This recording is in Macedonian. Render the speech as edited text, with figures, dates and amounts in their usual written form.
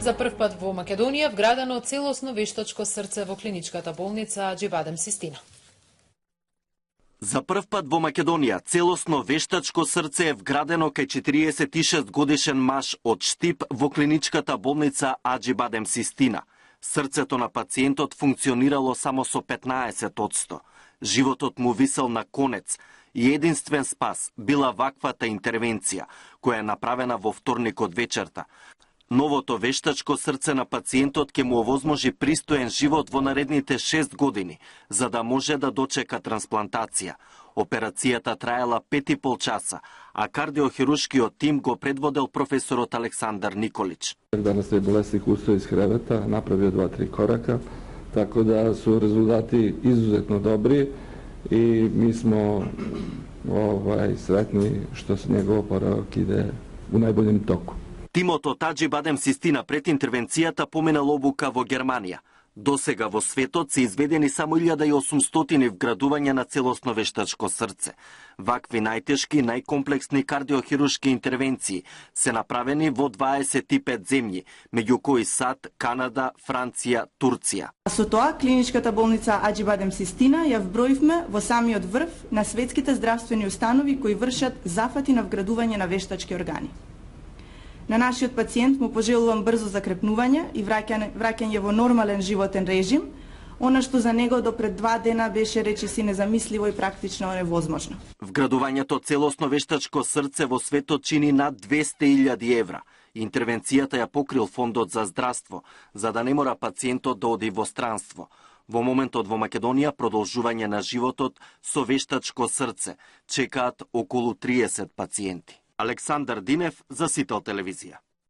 За прв пат во Македонија вградено целосно вештачко срце во клиничката болница Аџи-Бадем Систина. За прв пат во Македонија целосно вештачко срце е вградено кај 46 годишен маж од Штип во клиничката болница Аџи-Бадем Систина. Срцето на пациентот функционирало само со 15%. Животот му висел на конец и единствен спас била ваквата интервенција, која е направена во вторникот вечерта. Новото вештачко срце на пациентот ќе му овозможи пристоен живот во наредните 6 години, за да може да дочека трансплантација. Операцијата траела 5,5 часа, а кардиохирушкиот тим го предводел професорот Александар Николич. Danas je bolesnik ustao iz kreveta, napravio 2-3 koraka, tako da su rezultati izuzetno dobri i mi smo sretni što se njegov oporavak ide u najboljem toku. Тимот од Аџи-Бадем Систина пред интервенцијата поминал обука во Германија. Досега во светот се изведени само 1800 вградувања на целосно вештачко срце. Вакви најтешки, најкомплексни кардиохирушки интервенции се направени во 25 земји, меѓу кои САД, Канада, Франција, Турција. Со тоа, клиничката болница Аџи-Бадем Систина ја вброивме во самиот врв на светските здравствени установи кои вршат зафати на вградување на вештачки органи. На нашиот пациент му пожелувам брзо закрепнување и враќање во нормален животен режим, она што за него до пред 2 дена беше речиси незамисливо и практично невозможно. Вградувањето целосно вештачко срце во светот чини над 200.000 евра. Интервенцијата ја покрил Фондот за здравство, за да не мора пациентот да оди во странство. Во моментот во Македонија продолжување на животот со вештачко срце чекаат околу 30 пациенти. Александар Динев за Сител телевизија.